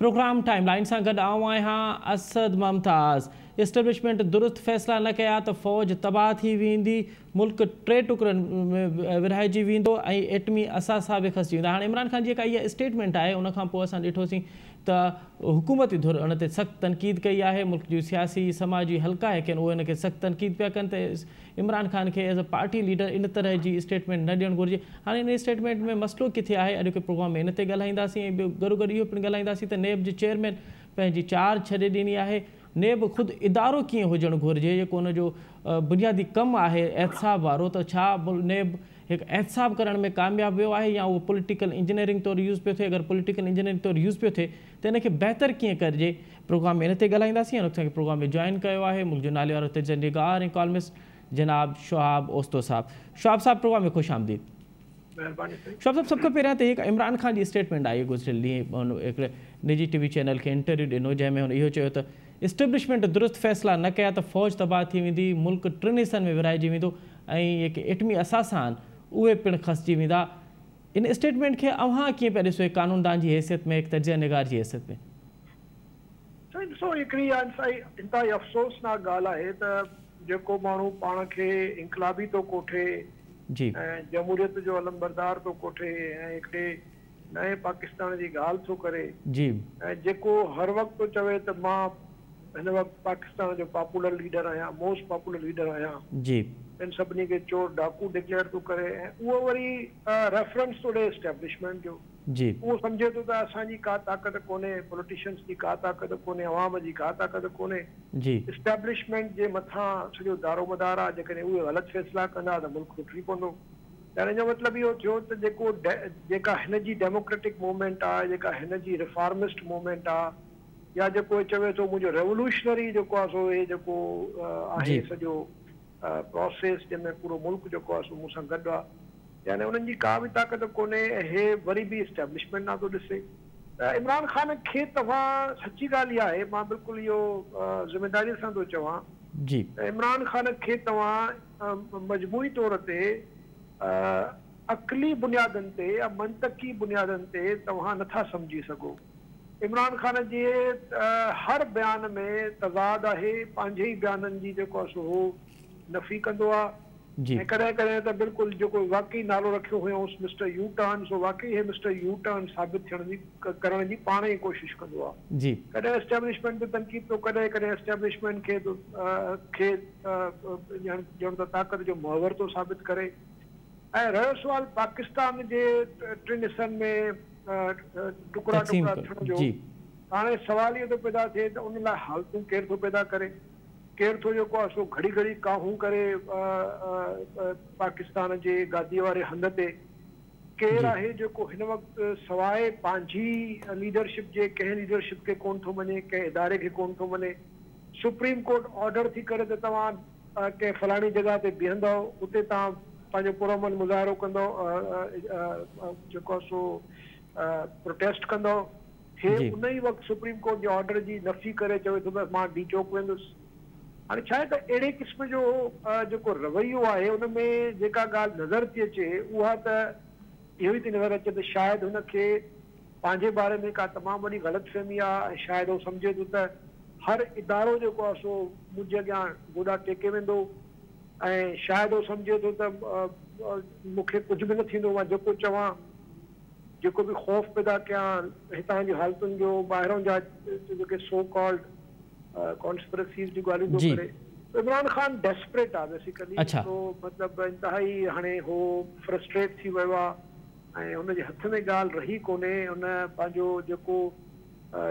Programme timeline से गड आऊं आहियां असद मुमताज़। इस्टेब्लिशमेंट दुरुस्त फ़ैसला न कया तो फ़ौज तबाह थी वेंदी, मुल्क 3 टुकड़नि में विरहाइजी वेंदो ऐं एटमी असासा बि खसिजी वेंदा। हाणे इमरान ख़ान जी जेका इहा स्टेटमेंट आहे उन खां पोइ असां ॾिठोसीं त हुकूमती धुर उन ते सख़्तु तनक़ीद कई आहे। मुल्क जूं सियासी समाजी हल्का जेके आहिनि उहे उनखे सख़्तु तनक़ीद पिया कनि त इमरान ख़ान खे as a party leader in तरह जी स्टेटमेंट न ॾियणु घुरिजे। हाणे इन स्टेटमेंट में मसइलो किथे आहे, अॼु के प्रोग्राम में इन ते ॻाल्हाईंदासीं ऐं ॿियो गॾो गॾु इहो पिणु ॻाल्हाईंदासीं त नेब जे चेयरमैन पंहिंजी चार्ज छॾे ॾिनी आहे। नेब ख़ुदि इदारो कीअं हुजणु घुरिजे, जेको उनजो बुनियादी कमु आहे एहतसाब वारो, त छा नेब हिकु एहतसाब करण में कामयाबु वियो आहे या उहो पॉलिटिकल इंजीनियरिंग तौरु यूज़ पियो थिए। अगरि पॉलिटिकल इंजीनियरिंग तौरु यूज़ पियो थिए त इनखे बहितर कीअं करिजे, प्रोग्राम में इन ते ॻाल्हाईंदासीं। ऐं असांखे प्रोग्राम में जॉइन कयो आहे मुल्क जो नाले वारो तजनिगार ऐं कॉलमिस्ट जनाब शुआब ओस्तो साहब। शुआब साहब, प्रोग्राम में ख़ुशि आमदीद। शुआब साहब, सभ खां पहिरियां त हिकु इमरान ख़ान जी स्टेटमेंट आई गुज़िरियल ॾींहुं हिकिड़े निजी टीवी चैनल खे इंटरव्यू ॾिनो, जंहिंमें हुन इहो चयो त इस्टेब्लिशमेंट दुरुस्त फ़ैसला न कया त फ़ौज तबाह थी वेंदी, मुल्क 3 हिसनि में विरहाइजी वेंदो ऐं जेके एटमी असासा आहिनि उहे पिणु खसिजी वेंदा। इन स्टेटमेंट खे अव्हां कीअं पिया ॾिसो, हिकु क़ानूनदान जी हैसियत में, हिकु तजिया निगार जी हैसियत में? ॾिसो, हिकिड़ी इंतहाई अफ़सोसनाक ॻाल्हि आहे त जेको माण्हू पाण खे इनकलाबी थो कोठे जी ऐं जमहूरियत जो अलमबरदार थो कोठे ऐं हिकिड़े नए पाकिस्तान जी ॻाल्हि थो करे जी ऐं जेको हर वक़्तु चवे त मां हिन वक़्तु पाकिस्तान जो पॉपुलर लीडर आहियां, मोस्ट पॉपुलर लीडर आहियां, जी इन सभिनी खे चोर डाकू डिक्लेयर थो करे ऐं उहो वरी रेफरेंस थो ॾे एस्टेब्लिशमेंट जो। जी उहो सम्झे थो त असांजी का ताक़त कोन्हे, पॉलिटिशियंस जी का ताक़त कोन्हे, अवाम जी का ताक़त कोन्हे, जी एस्टेब्लिशमेंट जे मथां सॼो दारोमदार आहे। जेकॾहिं उहे ग़लति फ़ैसिला कंदा त मुल्क टुटी पवंदो। त हिन जो मतिलबु इहो थियो त जेका हिन जी डेमोक्रेटिक मूवमेंट आहे, जेका हिन जी रिफॉर्मिस्ट मूवमेंट आहे, या जेको चवे थो मुंहिंजो रेवोल्यूशनरी जेको आहे सो हे जेको आहे सॼो प्रोसेस जंहिंमें पूरो मुल्क जेको आहे सो मूंसां गॾु आहे, यानी उन्हनि जी का बि ताक़त कोन्हे ऐं हे वरी बि एस्टेब्लिशमेंट न थो ॾिसे। त इमरान ख़ान खे तव्हां, सची ॻाल्हि इहा आहे, मां बिल्कुलु इहो ज़िमेदारीअ सां थो चवां, जी इमरान ख़ान खे तव्हां मजमूई तौर ते अक़ली बुनियादनि ते या मंतकी बुनियादनि ते तव्हां नथा सम्झी सघो। इमरान ख़ान जे हर बयान में तज़ाद आहे, पंहिंजे ई बयाननि जी जेको आहे सो नफ़ी कंदो आहे ऐं कॾहिं कॾहिं त बिल्कुलु जेको वाकई नालो रखियो हुयोसि मिस्टर यू टर्न, सो वाकई हे मिस्टर यू टर्न साबित थियण जी करण जी पाण ई कोशिशि कंदो आहे। जी कॾहिं एस्टेब्लिशमेंट ते तनक़ीद थो, कॾहिं एस्टेब्लिशमेंट खे ॼण त ताक़त जो मुहवर थो साबित करे। ऐं रहियो सुवाल पाकिस्तान जे 3 हिसनि में टुकड़ा टुकड़ा थियण जो, हाणे सवाल इहो थो पैदा थिए त उन लाइ हालतूं केरु थो पैदा करे, केरु थो जेको आहे सो घड़ी घड़ी काहूं करे पाकिस्तान जे गादीअ वारे हंध ते, केरु आहे जेको हिन वक़्तु सवाइ पंहिंजी लीडरशिप जे कंहिं लीडरशिप खे कोन थो मञे, कंहिं इदारे खे कोन थो मञे। सुप्रीम कोर्ट ऑर्डर थी करे त तव्हां कंहिं फलाणी जॻह ते बीहंदव, उते तव्हां पंहिंजो पुरअमन मुज़ाहिरो कंदव, जेको आहे सो प्रोटेस्ट कंदव, हे उन ई वक़्तु सुप्रीम कोर्ट जे ऑर्डर जी नफ़ी करे चवे थो त मां डी चौक वेंदुसि। हाणे छा आहे त अहिड़े क़िस्म जो जेको रवैयो आहे उन में जेका ॻाल्हि नज़र थी अचे उहा त इहो ई थी नज़र अचे त शायदि हुनखे पंहिंजे बारे में का तमामु वॾी ग़लतफ़हमी आहे ऐं शायदि उहो सम्झे थो त हर इदारो जेको आहे सो मुंहिंजे अॻियां गोॾा टेके वेंदो ऐं शायदि उहो सम्झे थो त मूंखे कुझु बि न थींदो, मां जेको चवां, जेको बि ख़ौफ़ पैदा कयां हितां जी हालतुनि जो, ॿाहिरों जा जेके सो कॉल्ड कॉन्स्पिरेसीज़ जी ॻाल्हियूं थो करे। इमरान ख़ान डेस्परेट आहे बेसिकली, तो मतिलबु इंतहाई हाणे हो फ्रस्ट्रेट थी वियो आहे ऐं हुनजे हथ में ॻाल्हि रही कोन्हे। हुन पंहिंजो जेको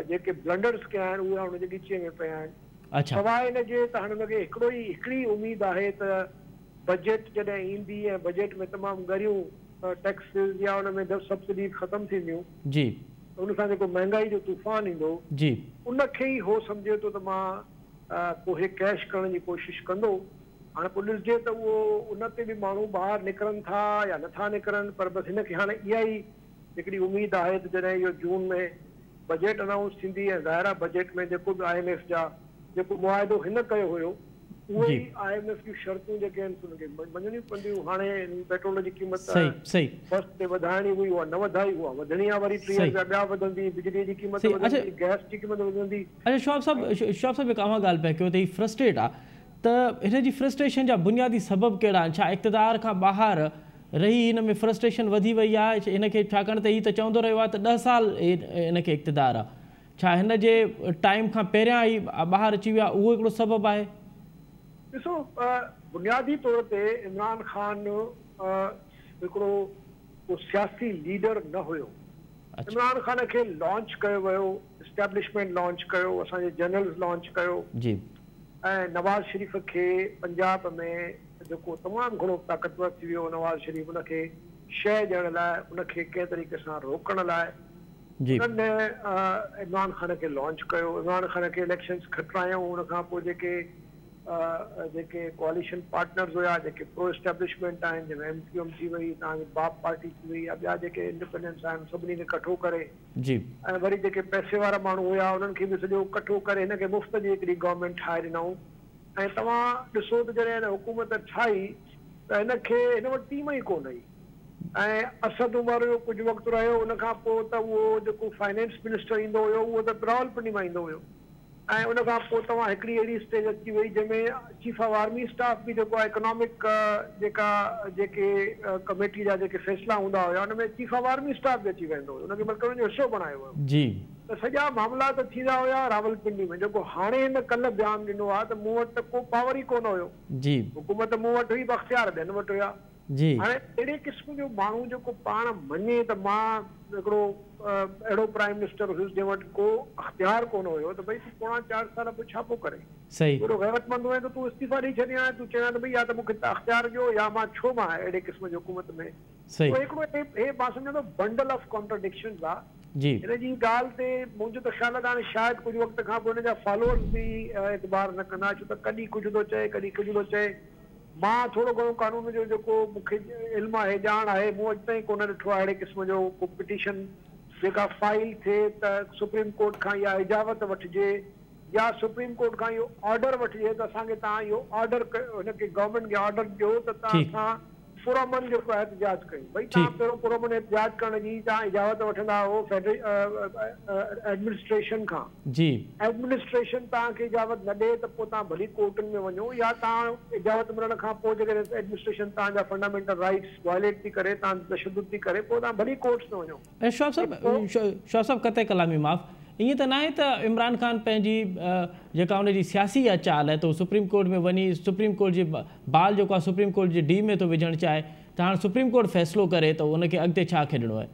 जेके ब्लंडर्स कया आहिनि उहे हुनजे ॻिचीअ में पिया आहिनि। सवाइ हिन जे त हाणे हुनखे हिकिड़ी उमेद आहे त बजट जॾहिं ईंदी ऐं बजट में तमामु ॻरियूं टैक्सिस या हुन में सब्सिडी ख़तमु थींदियूं, जी उन सां जेको महांगाई जो तूफ़ान ईंदो, जी उनखे ई हो सम्झे थो त मां पोइ कैश करण जी कोशिशि कंदो। हाणे पोइ ॾिसजे त उहो उन ते बि माण्हू ॿाहिरि निकिरनि था या नथा निकिरनि, पर बसि हिनखे हाणे इहा ई हिकिड़ी उमेद आहे त जॾहिं इहो जून में बजट अनाउंस थींदी ऐं ज़ाहिर आहे बजट में जेको बि IMF जा जेको मुआइदो हिन कयो हुयो वही IMF की शर्तूं जेके आहिनि उनखे मञणियूं पवंदियूं। हाणे पेट्रोल जी क़ीमत सही फर्स्ट ते वधाइणी हुई, उहा न वधाई, उहा वधणी आहे, वरी 3 रुपया ॿिया वधंदी, बिजली जी क़ीमत वधंदी, गैस जी क़ीमत वधंदी। अच्छा शौब साहब हिकु अवां ॻाल्हि पिया कयो त हीअ फ्रस्ट्रेट आहे, त हिन जी फ्रस्ट्रेशन जा बुनियादी सबब कहिड़ा आहिनि? छा इक़्तिदार खां ॿाहिरि रही हिन में फ्रस्ट्रेशन वधी वई आहे हिनखे? छाकाणि त हीअ त चवंदो रहियो आहे त 10 साल हिनखे इक़्तिदार आहे। छा हिन जे टाइम खां पहिरियां ई ॿाहिरि अची विया, उहो हिकिड़ो सबबु आहे? ॾिसो, बुनियादी तौर ते इमरान ख़ान हिकिड़ो को सियासी लीडर न हुयो। इमरान ख़ान खे लॉन्च कयो वियो, एस्टेब्लिशमेंट लॉन्च कयो, असांजे जनरल्स लॉन्च कयो जी, ऐं नवाज़ शरीफ़ खे पंजाब में जेको तमामु घणो ताक़तवर थी वियो नवाज़ शरीफ़, उनखे शइ ॾियण लाइ, उनखे कंहिं तरीक़े सां रोकण लाइ उन्हनि इमरान ख़ान खे लॉन्च कयो। इमरान ख़ान खे इलेक्शन्स खटरायूं। उनखां पोइ जेके कोalition पार्टनर्स हुया, जेके प्रो एस्टेब्लिशमेंट आहिनि, जंहिंमें MQM थी वई, तव्हांजी बाप पार्टी थी वई, या ॿिया जेके इंडिपेंडेंस आहिनि, सभिनी खे कठो करे जी, ऐं वरी जेके पैसे वारा माण्हू हुया उन्हनि खे बि सॼो कठो करे हिनखे मुफ़्त जी हिकिड़ी गवर्नमेंट ठाहे ॾिनऊं। ऐं तव्हां ॾिसो त जॾहिं हिन हुकूमत ठाही त हिनखे हिन वटि टीम ई कोन हुई। ऐं असद उमर जो कुझु वक़्तु रहियो, उनखां पोइ त उहो जेको फाइनेंस मिनिस्टर ईंदो हुयो उहो त रावलपिंडी मां ईंदो हुयो। ऐं उनखां पोइ तव्हां हिकिड़ी अहिड़ी स्टेज अची वई जंहिंमें चीफ ऑफ आर्मी स्टाफ बि जेको आहे इकोनॉमिक जेके कमेटी जा जेके फ़ैसिला हूंदा हुया उनमें चीफ ऑफ आर्मी स्टाफ बि अची वेंदो हुयो, उनखे बल्कि उनजो हिसो बणायो वियो जी। त सॼा मामला त थींदा हुया रावलपिंडी में। जेको हाणे हिन कल्ह बयानु ॾिनो आहे त मूं वटि त को पावर ई कोन हुयो जी, हुकूमत मूं वटि हुई, बख़्तियार ॿियनि वटि हुया जी। हाणे अहिड़े क़िस्म जो माण्हू जेको पाण मञे त मां हिकिड़ो अहिड़ो प्राइम मिनिस्टर हुयुसि जंहिं वटि को अख़्तियार कोन हुयो, त भई तूं पोणा 4 साल पोइ छा पोइ करे? सही थोरो गैरतमंद हुए त तूं इस्तीफ़ा ॾेई छॾियां, तूं चयां त भई या त मूंखे अख़्तियार ॾियो या मां छो मां अहिड़े क़िस्म जी हुकूमत में। हिकिड़ो हे मां सम्झां थो बंडल ऑफ कॉन्ट्राडिक्शंस आहे जी। हिन जी ॻाल्हि ते मुंहिंजो त ख़्याल आहे हाणे शायदि कुझु वक़्त खां पोइ हिन जा फॉलोअर्स बि एतबार न कंदा, छो त कॾहिं कुझु थो चए, कॾहिं कुझु थो चए। मां थोरो घणो कानून जो जेको मूंखे इल्मु आहे, ॼाण आहे, मूं अॼु ताईं कोन ॾिठो आहे अहिड़े क़िस्म जो को पिटीशन जेका फाइल थिए त सुप्रीम कोर्ट खां या इजाज़त वठिजे या सुप्रीम कोर्ट खां इहो ऑर्डर वठिजे त असांखे तव्हां इहो ऑर्डर हुनखे गवर्नमेंट खे ऑर्डर ॾियो त तव्हां पुरअमन जेको आहे एहतिजाज कयूं। भई तव्हां पहिरियों पुरअमन एहतिजाज करण जी तव्हां इजाज़त वठंदा हो एडमिनिस्ट्रेशन खां जी, एडमिनिस्ट्रेशन तव्हांखे इजाज़त न ॾिए त पोइ तव्हां भली कोर्टनि में वञो, या तव्हां इजाज़त मिलण खां पोइ जेकॾहिं एडमिनिस्ट्रेशन तव्हांजा फंडामेंटल राइट्स वायलेट थी करे, तव्हां तशद्दुद थी करे, पोइ तव्हां भली कोर्ट्स में वञो। ऐं शौब साहब कतई कलामी माफ़, ईअं त न आहे त इमरान ख़ान पंहिंजी जेका हुनजी सियासी इहा चाल आहे त सुप्रीम कोर्ट में वञी सुप्रीम कोर्ट जे बाल जेको आहे सुप्रीम कोर्ट जे डी में थो विझणु चाहे, त हाणे सुप्रीम कोर्ट फ़ैसिलो करे त उनखे अॻिते छा खेॾणो आहे?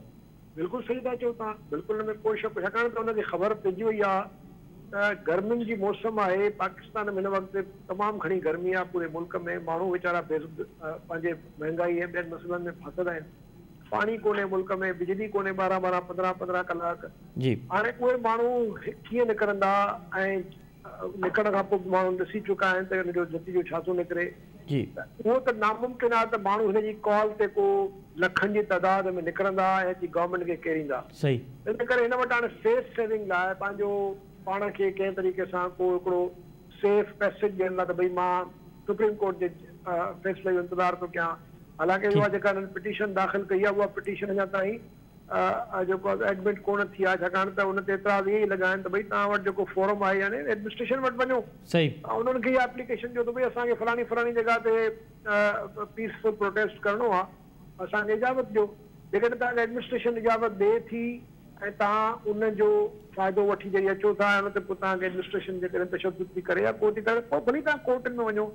बिल्कुलु सही था चओ तव्हां, बिल्कुलु हुन में कोई शक, छाकाणि त हुनखे ख़बर पइजी वई आहे त गर्मियुनि जी मौसम आहे, पाकिस्तान में हिन वक़्तु तमामु घणी गर्मी आहे पूरे मुल्क में, माण्हू वीचारा पंहिंजे महांगाई ऐं ॿियनि मसइलनि में फाथल आहिनि, पानी कोन्हे मुल्क में, बिजली कोन्हे 12-12 15-15 कलाक जी। हाणे उहे माण्हू कीअं निकिरंदा, ऐं निकिरण खां पोइ माण्हू ॾिसी चुका आहिनि त हिनजो नतीजो छा थो निकिरे जी। उहो त नामुमकिन आहे त माण्हू हिनजी कॉल ते को लखनि जी तइदाद में निकिरंदा ऐं गवर्नमेंट खे केरींदा। सही इन करे हिन वटि हाणे फेस सेविंग लाइ पंहिंजो पाण खे कंहिं तरीक़े सां को हिकिड़ो सेफ पैसेज ॾियण लाइ त भई मां सुप्रीम कोर्ट जे फ़ैसिले जो इंतज़ार थो कयां। हालांकि उहा जेका हिननि पिटीशन दाख़िल कई आहे उहा पिटीशन अञा ताईं जेको एडमिट कोन थी आहे, छाकाणि त उन ते एतिराज़ इहे ई लॻा आहिनि त भई तव्हां वटि जेको फोरम आहे यानी एडमिनिस्ट्रेशन वटि वञो, सही उन्हनि खे इहा एप्लीकेशन ॾियो त भई असांखे फलाणी जॻह ते पीसफुल प्रोटेस्ट करिणो आहे, असांखे इजाज़त ॾियो। जेकॾहिं तव्हांखे एडमिनिस्ट्रेशन इजाज़त ॾिए थी ऐं तव्हां उनजो फ़ाइदो वठी जॾहिं अचो था, हुन ते पोइ तव्हांखे एडमिनिस्ट्रेशन जेकॾहिं तशद्दुद थी करे या को थी करे, पोइ भली तव्हां कोर्टनि में वञो।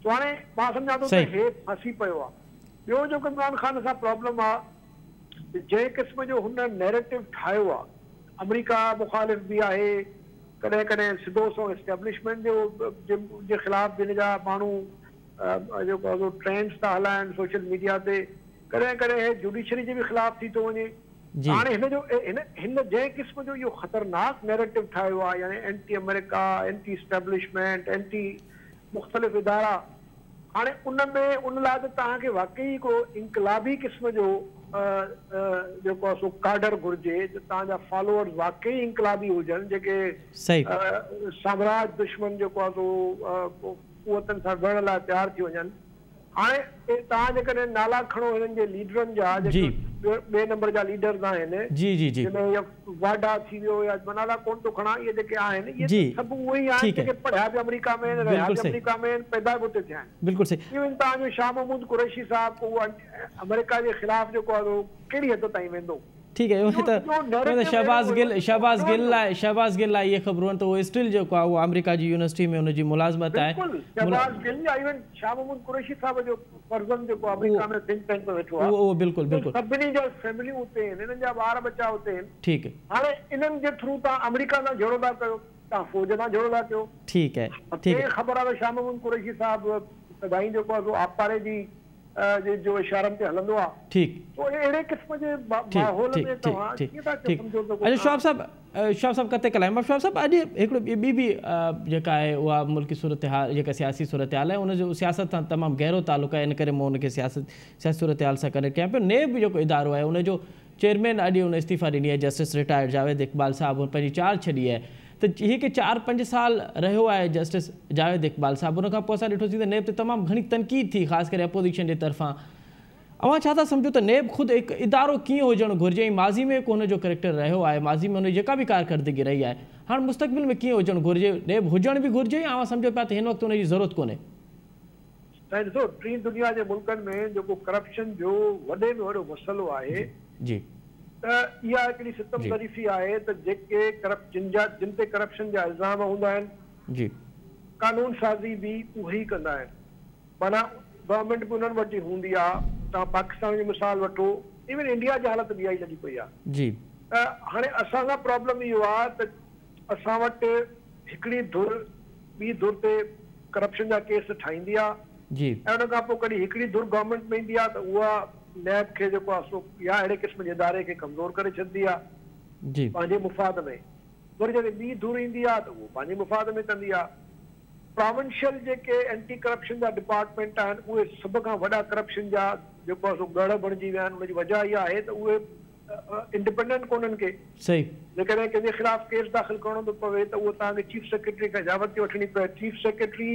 तो हाणे मां सम्झां थो त हे फसी पियो आहे। ॿियो जेको इमरान ख़ान सां प्रॉब्लम आहे, जंहिं क़िस्म जो हुन नैरेटिव ठाहियो आहे, अमरीका मुखालिफ़ बि आहे, कॾहिं कॾहिं सिधो सो एस्टेब्लिशमेंट जे ख़िलाफ़ बि हिन जा माण्हू जेको ट्रेंड्स था हलाइनि सोशल मीडिया ते, कॾहिं कॾहिं जुडिशरी जे बि ख़िलाफ़ थी थो वञे। हाणे हिन जंहिं क़िस्म जो इहो ख़तरनाक नैरेटिव ठाहियो आहे, यानी anti America, anti establishment, anti मुख़्तलिफ़ इदारा, हाणे उन लाइ त तव्हांखे वाकई हिकिड़ो इनकलाबी क़िस्म जो जेको आहे सो काडर घुरिजे, तव्हांजा फॉलोअर्स वाकई इनकलाबी हुजनि, जेके साम्राज्य दुश्मन जेको आहे सो कुवतनि सां विढ़ण लाइ तयारु थी वञनि। हाणे तव्हां जेकॾहिं नाला खणो हिननि जे लीडरनि जा, जेके ॿिए नंबर जा लीडर्स आहिनि, जंहिंमें वाडा थी वियो या नाला कोन थो खणा, इहे जेके आहिनि इहे सभु उहे ई आहिनि जेके पढ़िया बि अमेरिका में आहिनि, रहिया बि अमेरिका में आहिनि, पैदा बि उते थिया आहिनि। बिल्कुलु सही। इवन तव्हांजो शाह महमूद कुरैशी साहिबु उहो अमेरिका जे ख़िलाफ़ जेको आहे उहो कहिड़ी हद ताईं वेंदो? ठीक है, शहबाज गिल ये खबरूं तो वो स्टिल जो वो अमेरिका जी यूनिवर्सिटी में उनजी मुलाज़मत है। शहबाज गिल या इवन शाह महमूद कुरैशी साहब जो फर्जंद जो अमेरिका में थिंक टैंक में वेठो आहे, वो बिल्कुल सभिनी जो फैमिली उते आहिनि, इन्हनि जा ॿार बच्चा उते आहिनि। ठीक है, हाणे इन्हनि जे थ्रू तव्हां अमेरिका सां जुड़ो था कयो, तव्हां फ़ौज सां जुड़ो था कयो। ठीक है, ख़बर आहे शाह महमूद कुरैशी साहब सदाई जेको आहे आबपारे जी जो इशारनि ते हलंदो आहे। ठीक, तो अहिड़े क़िस्म जे माहौल में तव्हां कीअं था सम्झो? अच्छा शवाब साहब कते कलाम शवाब साहब अॼु हिकिड़ो ॿी बि जेका आहे उहा मुल्की सूरत हाल, जेका सियासी सूरत हाल आहे, उनजो सियासत सां तमामु गहरो तालुक़ु आहे, इन करे मां उनखे सियासी सूरत हाल सां कनेक्ट कयां पियो। नेब जेको इदारो आहे उनजो चेयरमैन अॼु उन इस्तीफ़ा ॾिनी आहे, जस्टिस रिटायर्ड जावेद इक़बाल साहब, पंहिंजी चार्ज छॾी आहे। तो हिकु 4-5 साल रहियो आहे जस्टिस जावेद इक़बाल साहब, उन खां पोइ असां ॾिठोसीं त नेब ते तमामु घणी तनक़ीद थी, ख़ासि करे अपोज़िशन जे तरफ़ां। अवां छा था सम्झो त नेब ख़ुदि हिकु इदारो कीअं हुजणु घुरिजे, ऐं माज़ी में को हुनजो कैरेक्टर रहियो आहे, माज़ी में हुनजी जेका बि कारकर्दगी रही आहे, हाणे मुस्तक़बिल में कीअं हुजणु घुरिजे? नेब हुजणु बि घुरिजे या अवां सम्झो पिया त हिन वक़्तु हुनजी ज़रूरत कोन्हे? ॾिसो, टी दुनिया जे मुल्कनि में जेको करप्शन जो वॾे में वॾो मसइलो आहे, जी त इहा हिकिड़ी सितम ज़रीफ़ी आहे त जेके जिन ते करप्शन जा इल्ज़ाम हूंदा आहिनि, जी कानून साज़ी बि उहे ई कंदा आहिनि, माना गवर्नमेंट बि उन्हनि वटि हूंदी आहे। तव्हां पाकिस्तान जी मिसाल वठो, इवन इंडिया जी हालत बि इहा ई लॻी पई आहे। जी त हाणे असां सां प्रॉब्लम इहो आहे त असां वटि हिकिड़ी धुर ॿी धुर ते करप्शन जा केस ठाहींदी आहे, जी ऐं उन खां पोइ कॾहिं हिकिड़ी धुर गवर्नमेंट में ईंदी आहे त उहा नैब खे जेको आहे सो या अहिड़े क़िस्म जे इदारे खे कमज़ोर करे छॾंदी आहे जी पंहिंजे मुफ़ाद में। वरी जॾहिं ॿी धुर ईंदी आहे त उहो पंहिंजे मुफ़ाद में कंदी आहे। प्रोविंशियल जेके एंटी करप्शन जा डिपार्टमेंट आहिनि, उहे सभ खां वॾा करप्शन जा जेको आहे सो गढ़ बणिजी विया आहिनि। उनजी वजह इहा आहे त उहे इंडिपेंडेंट कोन्हनि के। सही, जेकॾहिं कंहिंजे ख़िलाफ़ केस दाख़िल करणो थो पवे त उहो तव्हांखे चीफ सेक्रेटरी खां इजाज़त थी वठणी पए। चीफ सेक्रेटरी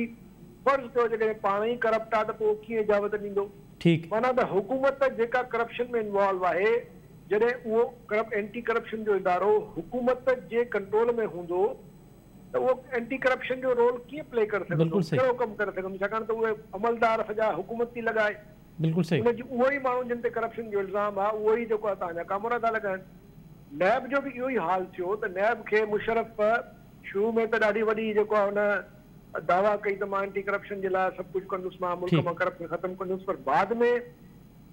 फर्ज़ कयो जेकॾहिं पाण ई करप्ट आहे त पोइ कीअं इजाज़त ॾींदो? ठीक, माना त हुकूमत जेका करप्शन में इन्वॉल्व आहे, जॾहिं उहो एंटी करप्शन जो इदारो हुकूमत जे कंट्रोल में हूंदो त उहो एंटी करप्शन जो रोल कीअं प्ले करे सघंदो, कहिड़ो कमु करे सघंदो? छाकाणि त उहे अमलदार सॼा हुकूमत थी लॻाए, बिल्कुलु सही, उनजी उहो ई माण्हू जिन ते करप्शन जो इल्ज़ाम आहे उहो ई जेको आहे तव्हांजा कामरा था लॻाइनि। नैब जो बि इहो ई हाल थियो त नैब खे मुशर्रफ शुरू में त ॾाढी वॾी जेको आहे हुन दावा कई त मां एंटी करप्शन जे लाइ सभु कुझु कंदुसि, मां मुल्क मां करप्शन ख़तमु कंदुसि, पर बाद में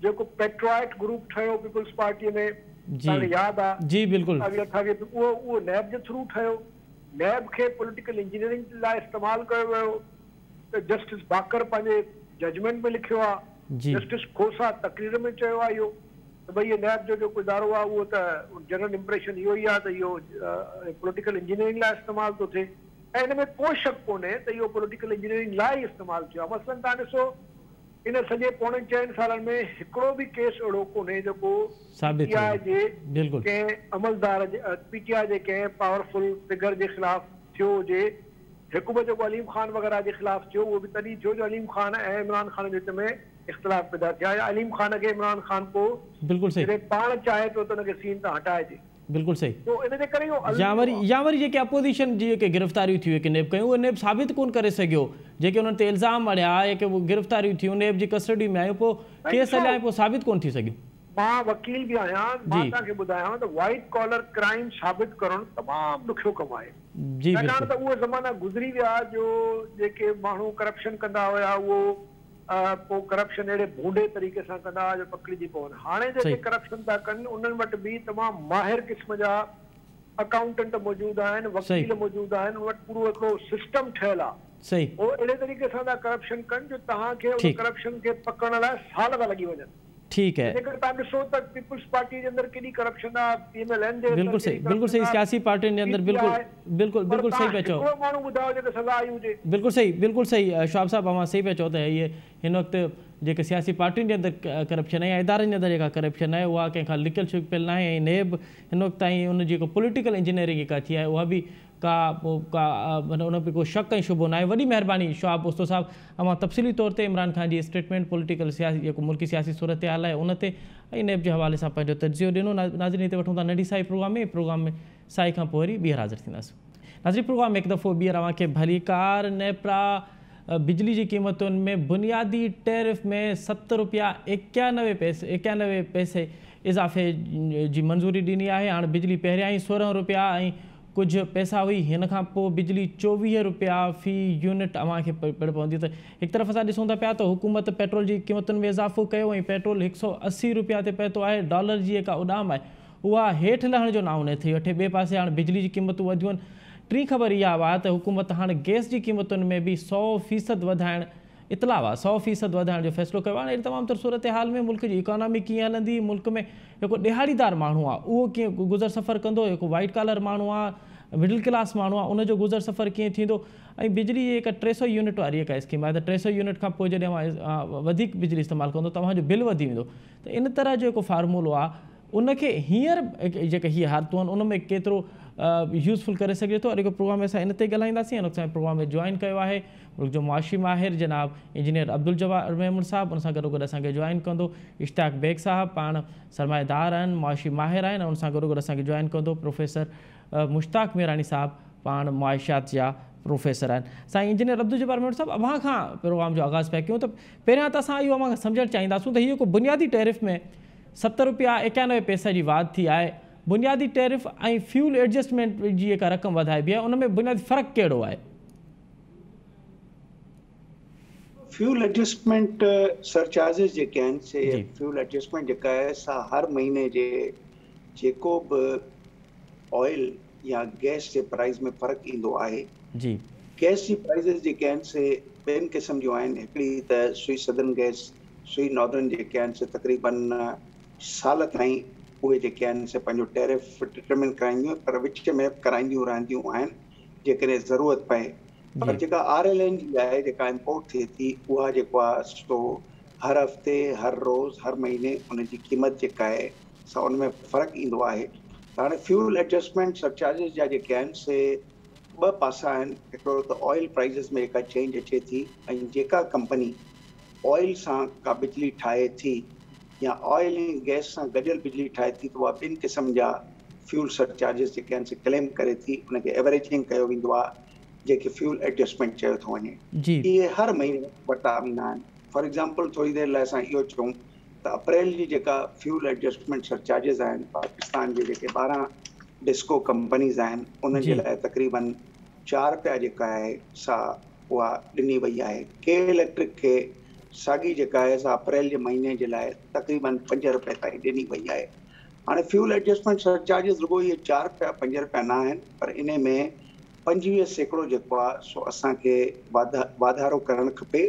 जेको पेट्रोइट ग्रुप ठहियो पीपुल्स पार्टीअ में, तव्हांखे यादि आहे, जी बिल्कुलु, उहो नैब जे थ्रू ठहियो। नैब खे पॉलिटिकल इंजीनियरिंग लाइ इस्तेमालु कयो वियो त जस्टिस बाकर पंहिंजे जजमेंट में लिखियो आहे, जस्टिस खोसा तकरीर में चयो आहे इहो त भई नैब जो जेको इदारो आहे उहो त जनरल इंप्रेशन इहो ई आहे त इहो पॉलिटिकल इंजीनियरिंग लाइ इस्तेमालु थो थिए, ऐं हिन में को शक कोन्हे त इहो पॉलिटिकल इंजीनियरिंग लाइ ई इस्तेमालु थियो आहे। मसलन तव्हां ॾिसो इन सॼे 4.5 सालनि में हिकिड़ो बि केस अहिड़ो कोन्हे जेको पीटीआई जे कंहिं अमलदार पीटीआई जे कंहिं पावरफुल फिगर जे ख़िलाफ़ थियो हुजे। हिकु बि जेको अलीम ख़ान वग़ैरह जे ख़िलाफ़ थियो उहो बि तॾहिं थियो जो अलीम ख़ान ऐं इमरान ख़ान जे विच में इख़्तिलाफ़ पैदा थिया, या अलीम ख़ान खे इमरान ख़ान को बिल्कुलु सही पाण चाहे थो त हुनखे सीन तां हटाए ॾे। बिल्कुल सही, तो इनजे करे या वरी जेके अपोजिशन जी जेके गिरफ़्तारियूं थियूं के नेब कयूं, उहे नेब साबित कोन करे सघियो, जेके उन्हनि ते इल्ज़ाम हणिया जेके गिरफ़्तारियूं थियूं नेब जी कस्टडी में आयूं, पोइ केस हलिया पोइ साबित कोन थी सघियो। मां वकील बि आहियां, मां तव्हांखे ॿुधायां त वाइट कॉलर क्राइम साबित करणु तमामु ॾुखियो कमु आहे, छाकाणि त उहे ज़माना गुज़री विया जो जेके माण्हू करप्शन कंदा हुया उहो पोइ करप्शन अहिड़े भूंडे तरीक़े सां कंदा जो पकड़िजी पवनि। हाणे जेके करप्शन था कनि उन्हनि वटि बि तमामु माहिर क़िस्म जा अकाउंटेंट मौजूदु आहिनि, वकील मौजूदु आहिनि, उन वटि पूरो हिकिड़ो सिस्टम ठहियल आहे। सही, उहो अहिड़े तरीक़े सां था करप्शन कनि जो तव्हांखे उन करप्शन खे पकड़ण लाइ साल था लॻी वञनि। ठीक है, जेकर तव्हां ॾिसो त पीपुल्स पार्टी जे अंदरि केॾी करप्शन आहे, पीएमएलएन जे बिल्कुल सही सियासी पार्टियुनि जे अंदरि बिल्कुल सही पिया चओ, माण्हू ॿुधायो जेके सज़ा आई हुजे। बिल्कुल सही शवाब साहब, अवां सही पिया चओ त ये हिन वक़्तु जेके सियासी पार्टियुनि जे अंदरि करप्शन आहे या इदारनि जे अंदरि जेका करप्शन आहे उहा कंहिंखां लिकियलु छिपियलु न आहे ऐं नेब हिन वक़्तु ताईं उन जेको पॉलिटिकल इंजीनियरिंग जेका थी आहे उहा बि माना उन में को शक ऐं शुबो न आहे। वॾी महिरबानी शोहाब उस्तो साहिबु, अमां तफ़सीली तौर ते इमरान ख़ान जी स्टेटमेंट पॉलिटिकल सियासी जेको मुल्की सियासी सूरत हाल आहे उन ते ऐं नेब जे हवाले सां पंहिंजो तजियो ॾिनो। नाज़रीन हिते वठूं था नंढी साई प्रोग्राम में साई खां पोइ वरी ॿीहर हाज़िर थींदासीं। नाज़रीन प्रोग्राम में हिकु दफ़ो ॿीहर अव्हांखे भली कार। नेप्रा बिजली जी क़ीमतुनि में बुनियादी टैरिफ में 7 रुपया 91 पैसे इज़ाफ़े जी मंज़ूरी ॾिनी आहे। हाणे बिजली पहिरियां ई 16 रुपया ऐं कुझु पैसा हुई, हिन खां पोइ बिजली 24 रुपया फ़ी यूनिट अव्हांखे पिण पवंदी। त हिकु तरफ़ असां ॾिसूं था पिया त हुकूमत पेट्रोल जी क़ीमतुनि में इज़ाफ़ो कयो ऐं पेट्रोल 180 रुपया ते पए थो आहे। डॉलर जी जेका उॾाम आहे उहा हेठि लहण जो नाओ न थी वठे। ॿिए पासे हाणे बिजली जी क़ीमतूं वधियूं आहिनि। टी ख़बर इहा आहे त हुकूमत हाणे गैस जी क़ीमतुनि में बि 100% वधाइण इतलाउ आहे 100% वधाइण जो फ़ैसिलो कयो आहे। अहिड़ी तमामु तर सूरत हाल में मुल्क जी इकोनॉमी कीअं हलंदी, मुल्क में जेको ॾिहाड़ीदार माण्हू आहे उहो कीअं गुज़र सफ़र कंदो, जेको वाइट कॉलर माण्हू आहे, मिडिल क्लास माण्हू आहे, उनजो गुज़र सफ़र कीअं थींदो। ऐं बिजली जी जेका 300 यूनिट वारी जेका स्कीम आहे त 300 यूनिट खां पोइ जॾहिं वधीक बिजली इस्तेमालु कंदो तव्हांजो बिल वधी वेंदो। त इन तरह जो जेको फार्मूलो आहे उनखे हींअर जेके हीअ हालतूं आहिनि उन में केतिरो यूज़फुल करे सघे थो। अॼु प्रोग्राम में असां इन ते ॻाल्हाईंदासीं। हिन वक़्तु प्रोग्राम में जॉइन कयो आहे मुल्क जो मुआशी माहिर जनाब इंजीनियर अब्दुल जवार मेमून साहिबु। उन सां गॾोगॾु असांखे जॉइन कंदो इश्तियाक बेग साहिबु, पाण सरमाएदार आहिनि, मुआशी माहिर आहिनि। उन सां गॾोगॾु असांखे जॉइन कंदो प्रोफेसर मुश्ताक मीरानी साहिबु, पाण मुआशियात जा प्रोफेसर आहिनि। साईं इंजीनियर अब्दुल जवार मेमून साहिबु, अव्हां खां प्रोग्राम जो आगाज़ पिया कयूं त पहिरियां त असां इहो अव्हां सम्झणु चाहींदासूं त हीअ को बुनियादी टैरिफ में 7 रुपया 91 पैसे जी वाध थी आहे। बुनियादी टैरिफ ऐं फ्यूल एडजस्टमेंट जी जेका रक़म वधाइबी आहे उन में बुनियादी फ़र्क़ु कहिड़ो आहे? फ्यूल एडजस्टमेंट सरचार्जिस जेके आहिनि से फ्यूल एडजस्टमेंट जेका आहे सा हर महीने जे जेको बि ऑयल या गैस जे प्राइस में फ़र्क़ु ईंदो आहे जी। गैस जी प्राइसिस जेके आहिनि से ॿियनि क़िस्म जूं आहिनि। हिकिड़ी त सुई सदर्न गैस, सुई नॉर्दर्न जेके आहिनि से तक़रीबन साल ताईं उहे जेके आहिनि से पंहिंजो टैरिफ डिटरमिन कराईंदियूं पर विच में कराईंदियूं रहंदियूं आहिनि जेकॾहिं ज़रूरत पए। पर जेका RLN जी आहे जेका इम्पोर्ट थिए थी उहा जेको आहे सो हर हफ़्ते, हर रोज़, हर महीने उनजी क़ीमत जेका आहे सा उन में फ़र्क़ु ईंदो आहे। हाणे फ्यूल एडजस्टमेंट सरचार्जिस जा जेके आहिनि से 2 पासा आहिनि। हिकिड़ो त ऑयल प्राइसिस में जेका चेंज अचे थी ऐं जेका कंपनी ऑयल सां का बिजली ठाहे थी या ऑयल ऐं गैस सां गॾियल बिजली ठाहे थी त उहा 2 क़िस्म जा फ्यूल सरचार्जिस जेके आहिनि से क्लेम करे थी। उनखे एवरेजिंग कयो वेंदो आहे जेके फ्यूल एडजस्टमेंट चयो थो वञे। इहे हर महीने वरिता वेंदा आहिनि। फॉर एग्ज़ाम्पल थोरी देरि लाइ असां इहो चऊं त अप्रैल जी जेका फ्यूल एडजस्टमेंट सरचार्जिस आहिनि पाकिस्तान जे जेके 12 डिस्को कंपनीज़ आहिनि उन्हनि जे लाइ तक़रीबन 4 रुपया जेका आहे सा उहा ॾिनी वई आहे। के इलेक्ट्रिक खे साॻी जेका आहे सा अप्रैल जे महीने जे लाइ तक़रीबन 5 रुपए ताईं ॾिनी वई आहे। हाणे फ्यूल एडजस्टमेंट सरचार्जिस रुॻो इहे 4 रुपया 5 रुपया न आहिनि पर इन में 25% जेको आहे सो असांखे वाधारो करणु खपे।